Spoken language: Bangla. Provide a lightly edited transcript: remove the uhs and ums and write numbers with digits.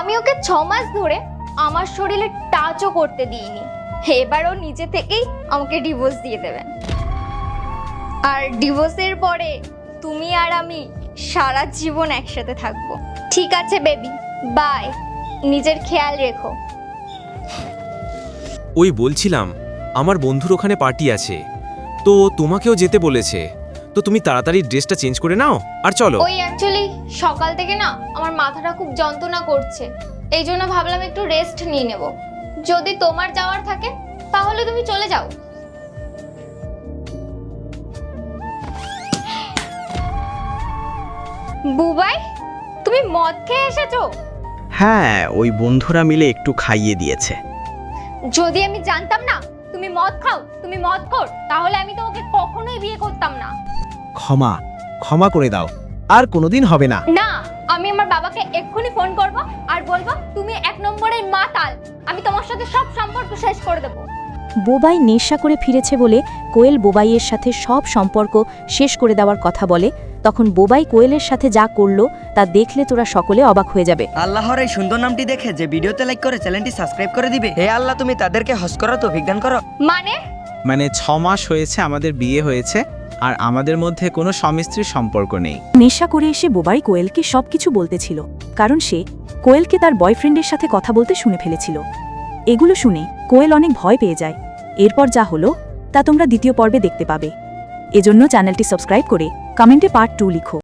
আমি ওকে 6 মাস ধরে আমার শরীরে টাচও করতে দিইনি, এবার ও নিজে থেকেই আমাকে ডিভোর্স দিয়ে দেবেন। আর ডিভোর্সের পরে তুমি আর আমি সারা জীবন একসাথে থাকবো। ঠিক আছে বেবি, বাই, নিজের খেয়াল রেখো। ওই বলছিলাম আমার বন্ধুর ওখানে পার্টি আছে, তো তোমাকেও যেতে বলেছে, তো তুমি তাড়াতাড়ি ড্রেসটা চেঞ্জ করে নাও আর চলো। ওই অ্যাকচুয়ালি সকাল থেকে না আমার মাথাটা খুব যন্ত্রণা করছে, এই জন্য ভাবলাম একটু রেস্ট নিয়ে নেব। যদি তোমার যাওয়ার থাকে তাহলে তুমি চলে যাও। বুবাই, তুমি মদ খেয়ে এসেছো? হ্যাঁ, ওই বন্ধুরা মিলে একটু খাইয়ে দিয়েছে। যদি আমি জানতাম না তুমি মদ খাও, তুমি মদ খোর, তাহলে আমি তোমাকে কখনোই বিয়ে করতাম না। ক্ষমা ক্ষমা করে দাও, আর কোনোদিন হবে না। না, আমি আমার বাবাকে এক্ষুনি ফোন করব আর বলবো তুমি 1 নম্বরের মাতাল, আমি তোমার সাথে সব সম্পর্ক শেষ করে দেব। বোবাই নেশা করে ফিরেছে বলে কোয়েল বোবাইয়ের সাথে সব সম্পর্ক শেষ করে দেওয়ার কথা বলে। তখন বোবাই কোয়েলের সাথে যা করলো তা দেখলে তোরা সকলে অবাক হয়ে যাবে। আল্লাহর এই সুন্দর নামটি দেখে যে ভিডিওতে লাইক করে চ্যানেলটি সাবস্ক্রাইব করে দিবে। হে আল্লাহ, তুমি তাদেরকে হজ করো, তৌফিক দান করো। মানে 6 মাস হয়েছে আমাদের বিয়ে হয়েছে, আর আমাদের মধ্যে কোনো স্বামী স্ত্রীর সম্পর্ক নেই। নেশা করে এসে বোবাই কোয়েলকে সবকিছু বলতেছিল, কারণ সে কোয়েলকে তার বয়ফ্রেন্ডের সাথে কথা বলতে শুনে ফেলেছিল। এগুলো শুনে কোয়েল অনেক ভয় পেয়ে যায়। এরপর যা হলো তা তোমরা দ্বিতীয় পর্বে দেখতে পাবে। এজন্য চ্যানেলটি সাবস্ক্রাইব করে কমেন্টে পার্ট 2 লিখো।